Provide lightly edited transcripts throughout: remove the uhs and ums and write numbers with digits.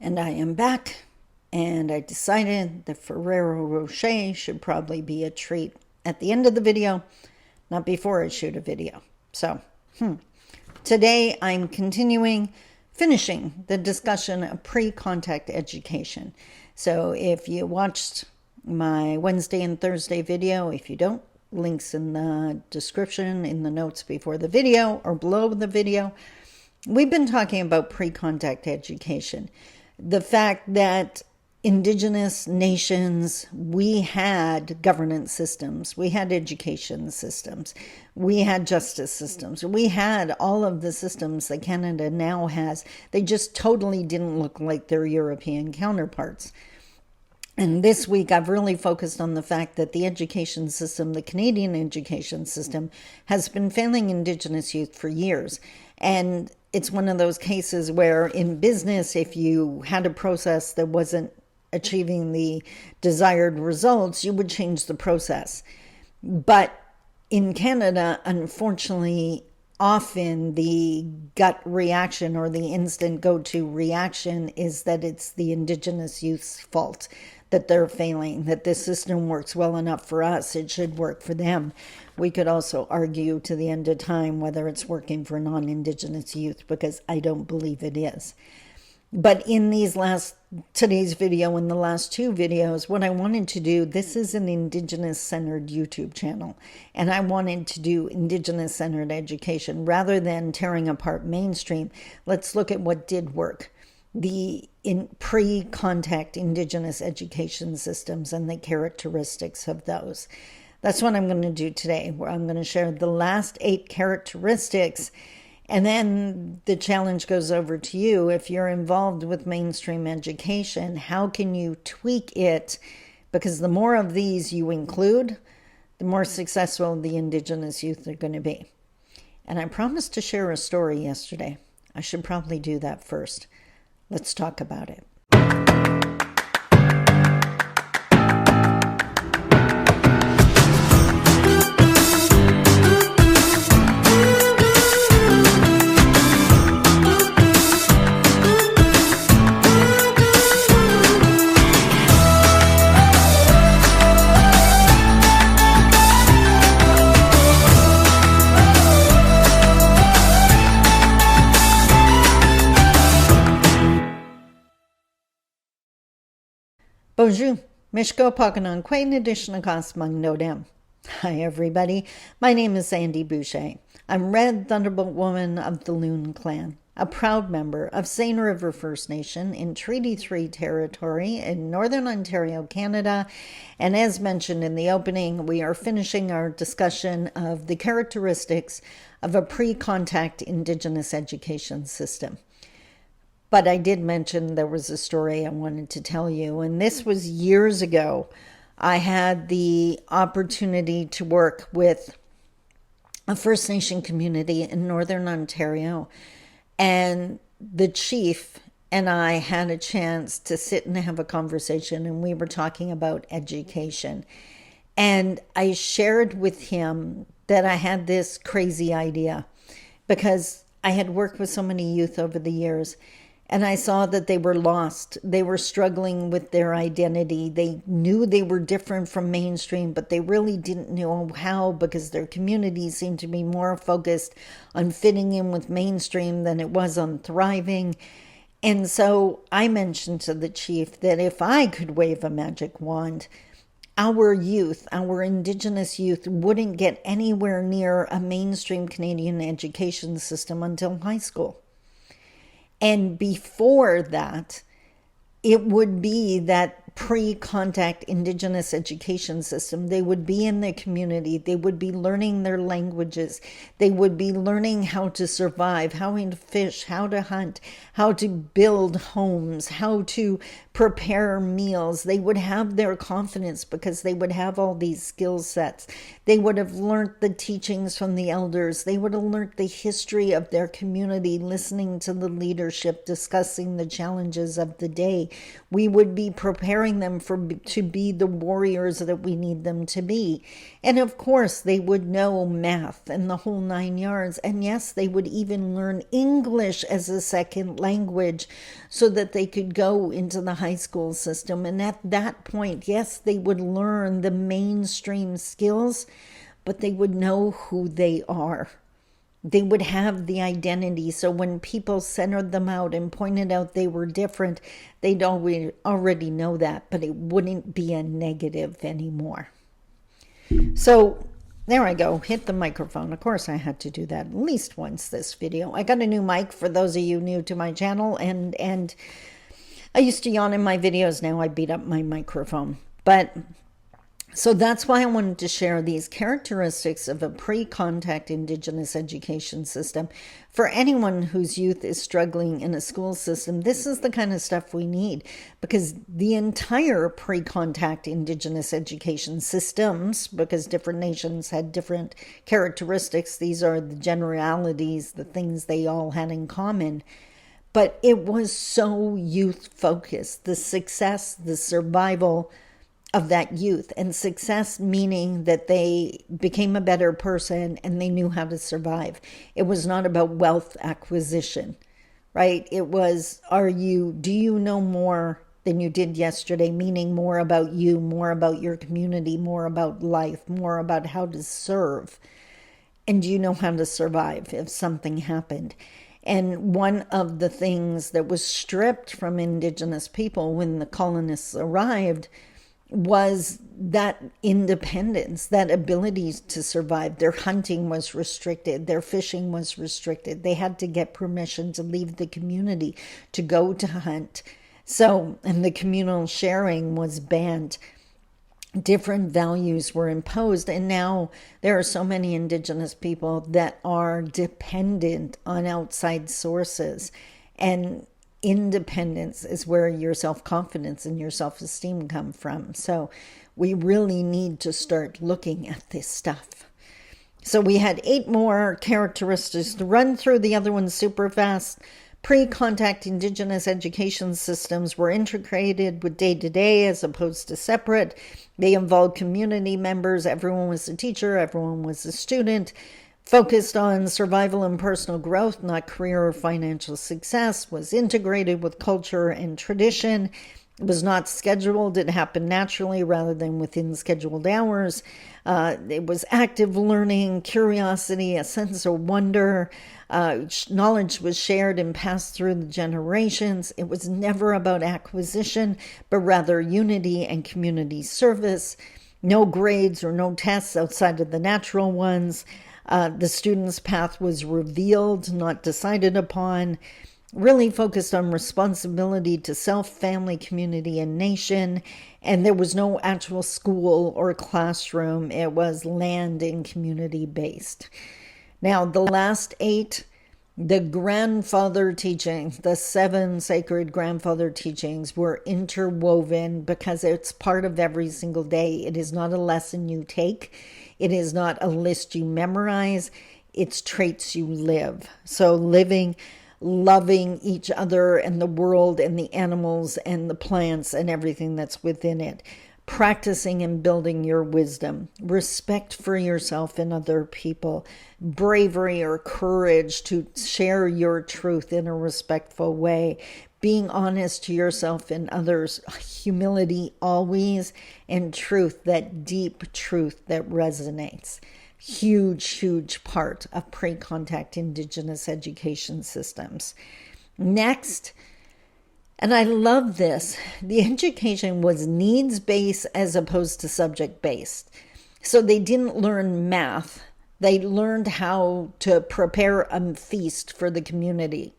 And I am back, and I decided that Ferrero Rocher should probably be a treat at the end of the video, not before I shoot a video. So, today I'm finishing the discussion of pre-contact education. So if you watched my Wednesday and Thursday video, if you don't, links in the description, in the notes before the video or below the video. We've been talking about pre-contact education. The fact that indigenous nations, we had governance systems, we had education systems, we had justice systems, we had all of the systems that Canada now has. They just totally didn't look like their European counterparts. And this week, I've really focused on the fact that the education system, the Canadian education system, has been failing Indigenous youth for years. And it's one of those cases where in business, if you had a process that wasn't achieving the desired results, you would change the process. But in Canada, unfortunately, often the gut reaction or the instant go-to reaction is that it's the Indigenous youth's fault, that they're failing, that this system works well enough for us, it should work for them. We could also argue to the end of time whether it's working for non-Indigenous youth, because I don't believe it is. But in today's video and the last two videos, what I wanted to do, this is an Indigenous-centered YouTube channel, and I wanted to do Indigenous-centered education rather than tearing apart mainstream. Let's look at what did work. The pre-contact Indigenous education systems and the characteristics of those. That's what I'm going to do today, where I'm going to share the last 8 characteristics, and then the challenge goes over to you. If you're involved with mainstream education, how can you tweak it? Because the more of these you include, the more successful the Indigenous youth are going to be. And I promised to share a story yesterday. I should probably do that first. Let's talk about it. Bonjour, Mishko Pakanon Quain Edition Mang Nodem. Hi everybody, my name is Sandy Boucher. I'm Red Thunderbolt Woman of the Loon Clan, a proud member of Seine River First Nation in Treaty 3 territory in Northern Ontario, Canada. And as mentioned in the opening, we are finishing our discussion of the characteristics of a pre-contact Indigenous education system. But I did mention there was a story I wanted to tell you, and this was years ago. I had the opportunity to work with a First Nation community in Northern Ontario, and the chief and I had a chance to sit and have a conversation, and we were talking about education. And I shared with him that I had this crazy idea, because I had worked with so many youth over the years, and I saw that they were lost. They were struggling with their identity. They knew they were different from mainstream, but they really didn't know how, because their community seemed to be more focused on fitting in with mainstream than it was on thriving. And so I mentioned to the chief that if I could wave a magic wand, our youth, our Indigenous youth, wouldn't get anywhere near a mainstream Canadian education system until high school. And before that, it would be that pre-contact Indigenous education system. They would be in the community. They would be learning their languages. They would be learning how to survive, how to fish, how to hunt, how to build homes, how to prepare meals. They would have their confidence because they would have all these skill sets. They would have learned the teachings from the elders. They would have learned the history of their community, listening to the leadership, discussing the challenges of the day. We would be preparing them to be the warriors that we need them to be. And of course, they would know math and the whole 9 yards. And yes, they would even learn English as a second language so that they could go into the high school system. And at that point, yes, they would learn the mainstream skills, but they would know who they are. They would have the identity. So when people centered them out and pointed out they were different, they'd already know that, but it wouldn't be a negative anymore. So there I go, hit the microphone. Of course, I had to do that at least once this video. I got a new mic for those of you new to my channel, and I used to yawn in my videos. Now I beat up my microphone. But so that's why I wanted to share these characteristics of a pre-contact Indigenous education system. For anyone whose youth is struggling in a school system, this is the kind of stuff we need, because the entire pre-contact Indigenous education systems, because different nations had different characteristics, these are the generalities, the things they all had in common. But it was so youth-focused, the success, the survival of that youth, and success meaning that they became a better person and they knew how to survive. It was not about wealth acquisition, right? It was, do you know more than you did yesterday, meaning more about you, more about your community, more about life, more about how to serve. And do you know how to survive if something happened? And one of the things that was stripped from Indigenous people when the colonists arrived was that independence, that ability to survive. Their hunting was restricted. Their fishing was restricted. They had to get permission to leave the community to go to hunt. So, and the communal sharing was banned. Different values were imposed. And now there are so many Indigenous people that are dependent on outside sources. And independence is where your self-confidence and your self-esteem come from. So we really need to start looking at this stuff. So we had 8 more characteristics to run through. The other ones super fast. Pre-contact Indigenous education systems were integrated with day-to-day as opposed to separate. They involved community members. Everyone was a teacher. Everyone was a student. Focused on survival and personal growth, not career or financial success. Was integrated with culture and tradition. It was not scheduled. It happened naturally rather than within scheduled hours. It was active learning, curiosity, a sense of wonder. Knowledge was shared and passed through the generations. It was never about acquisition, but rather unity and community service. No grades or no tests outside of the natural ones. The student's path was revealed, not decided upon. Really focused on responsibility to self, family, community, and nation. And there was no actual school or classroom. It was land and community based. Now, the last 8, the grandfather teachings, the 7 sacred grandfather teachings were interwoven because it's part of every single day. It is not a lesson you take. It is not a list you memorize. It's traits you live. So living, loving each other and the world and the animals and the plants and everything that's within it. Practicing and building your wisdom, respect for yourself and other people, bravery or courage to share your truth in a respectful way, being honest to yourself and others, humility always, and truth, that deep truth that resonates. Huge, huge part of pre-contact Indigenous education systems. Next, and I love this, the education was needs-based as opposed to subject-based. So they didn't learn math. They learned how to prepare a feast for the community.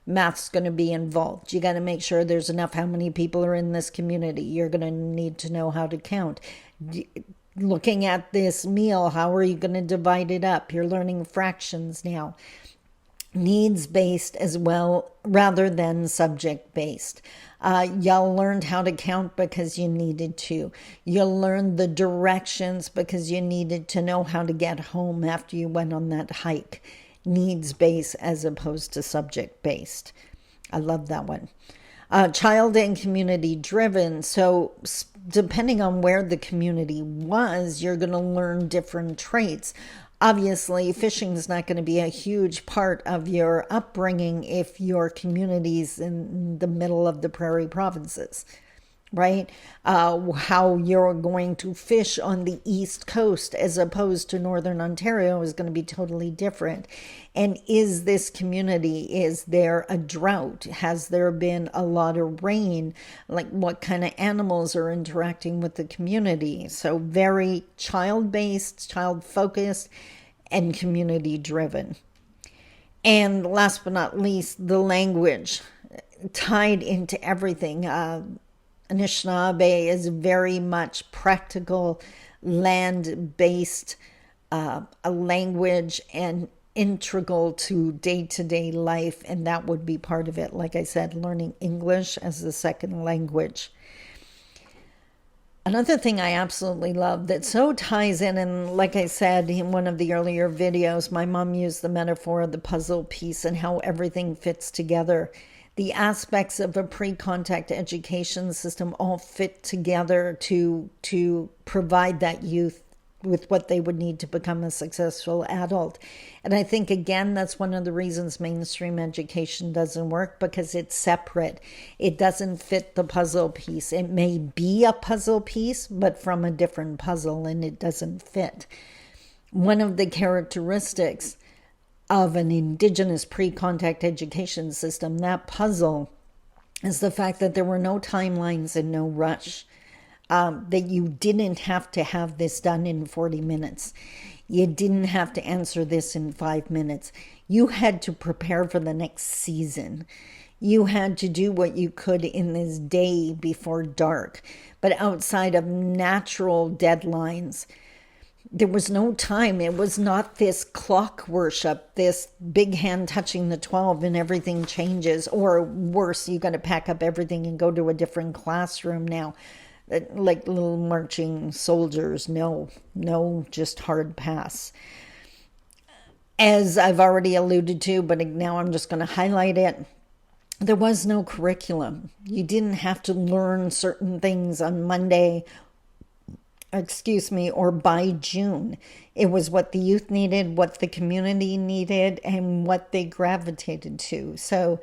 Math's going to be involved. You got to make sure there's enough how many people are in this community. You're going to need to know how to count. Looking at this meal, how are you going to divide it up? You're learning fractions now. needs-based as well, rather than subject-based. Y'all learned how to count because you needed to. You learned the directions because you needed to know how to get home after you went on that hike. Needs-based as opposed to subject-based. I love that one. Child and community driven. So depending on where the community was, you're going to learn different traits. Obviously, fishing is not going to be a huge part of your upbringing if your community's in the middle of the prairie provinces, right? How you're going to fish on the East Coast as opposed to Northern Ontario is going to be totally different. And is this community, is there a drought? Has there been a lot of rain? Like, what kind of animals are interacting with the community? So very child-based, child-focused, and community-driven. And last but not least, the language tied into everything. Anishinaabe is very much practical, land-based, a language and integral to day-to-day life, and that would be part of it. Like I said, learning English as a second language. Another thing I absolutely love that so ties in, and like I said in one of the earlier videos, my mom used the metaphor of the puzzle piece and how everything fits together. The aspects of a pre-contact education system all fit together to provide that youth with what they would need to become a successful adult. And I think, again, that's one of the reasons mainstream education doesn't work, because it's separate. It doesn't fit the puzzle piece. It may be a puzzle piece, but from a different puzzle, and it doesn't fit. One of the characteristics of an Indigenous pre-contact education system, that puzzle, is the fact that there were no timelines and no rush. That you didn't have to have this done in 40 minutes. You didn't have to answer this in 5 minutes. You had to prepare for the next season. You had to do what you could in this day before dark. But outside of natural deadlines, there was no time. It was not this clock worship, this big hand touching the 12 and everything changes. Or worse, you got to pack up everything and go to a different classroom now. Like little marching soldiers. No, just hard pass. As I've already alluded to, but now I'm just going to highlight it, there was no curriculum. You didn't have to learn certain things on Monday, or by June. It was what the youth needed, what the community needed, and what they gravitated to. So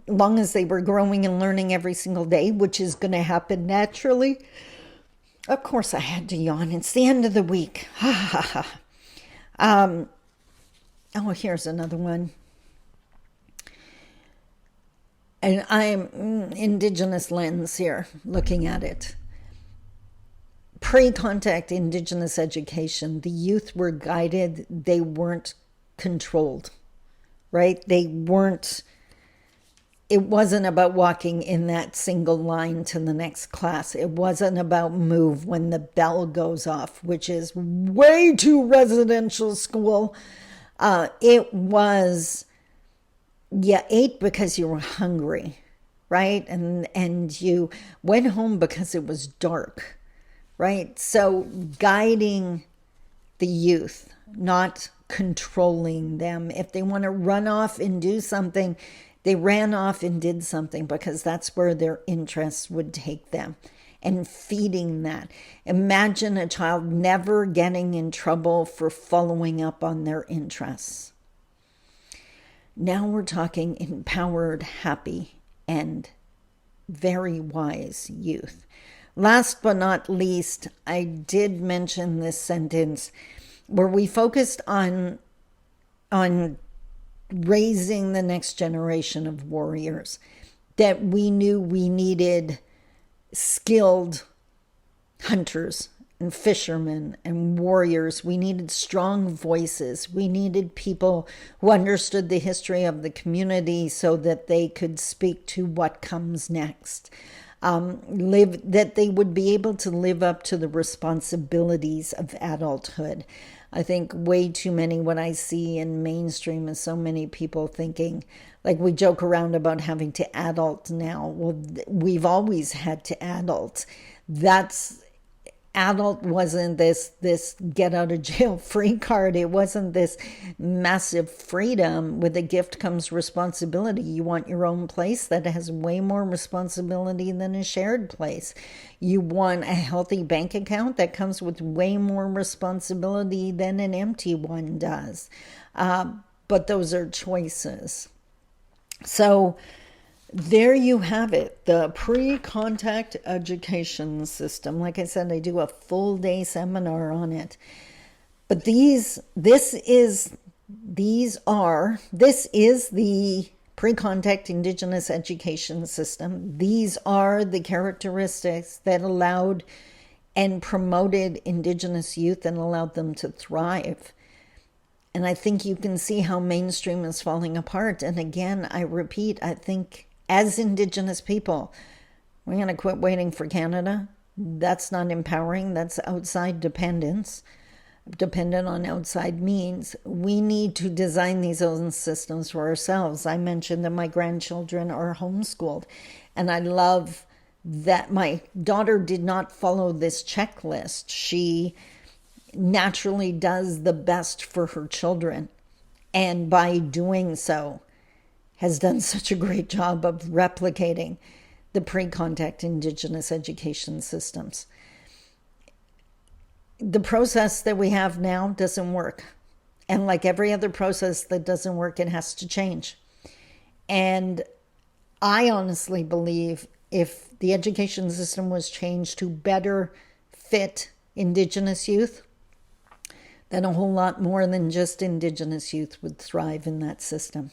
long as they were growing and learning every single day, which is going to happen naturally. Of course, I had to yawn. It's the end of the week. Oh, here's another one. And I'm Indigenous lens here, looking at it. Pre-contact Indigenous education, the youth were guided. They weren't controlled, right? It wasn't about walking in that single line to the next class. It wasn't about move when the bell goes off, which is way too residential school. It was, you ate because you were hungry, right? And you went home because it was dark, right? So guiding the youth, not controlling them. If they want to run off and do something, they ran off and did something because that's where their interests would take them, and feeding that. Imagine a child never getting in trouble for following up on their interests. Now we're talking empowered, happy, and very wise youth. Last but not least, I did mention this sentence where we focused on raising the next generation of warriors, that we knew we needed skilled hunters and fishermen and warriors. We needed strong voices. We needed people who understood the history of the community so that they could speak to what comes next. That they would be able to live up to the responsibilities of adulthood. I think way too many, what I see in mainstream is so many people thinking, like we joke around about having to adult now. Well, we've always had to adult. That's adult wasn't this get out of jail free card. It wasn't this massive freedom. With a gift comes responsibility. You want your own place that has way more responsibility than a shared place. You want a healthy bank account that comes with way more responsibility than an empty one does. But those are choices. So there you have it, the pre-contact education system. Like I said, I do a full day seminar on it. But this is the pre-contact Indigenous education system. These are the characteristics that allowed and promoted Indigenous youth and allowed them to thrive. And I think you can see how mainstream is falling apart. And again, I repeat, I think as Indigenous people, we're going to quit waiting for Canada. That's not empowering. That's outside dependence, dependent on outside means. We need to design these own systems for ourselves. I mentioned that my grandchildren are homeschooled, and I love that my daughter did not follow this checklist. She naturally does the best for her children, and by doing so has done such a great job of replicating the pre-contact Indigenous education systems. The process that we have now doesn't work. And like every other process that doesn't work, it has to change. And I honestly believe if the education system was changed to better fit Indigenous youth, then a whole lot more than just Indigenous youth would thrive in that system.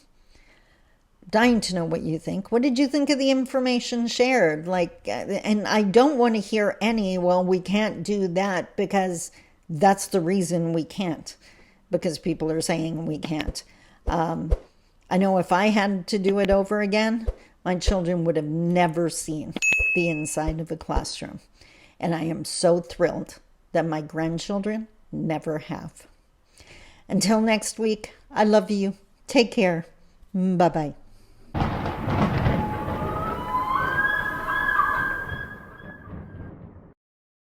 Dying to know what you think. What did you think of the information shared? And I don't want to hear any, well, we can't do that because that's the reason we can't, because people are saying we can't. I know if I had to do it over again, my children would have never seen the inside of a classroom. And I am so thrilled that my grandchildren never have. Until next week, I love you. Take care. Bye-bye.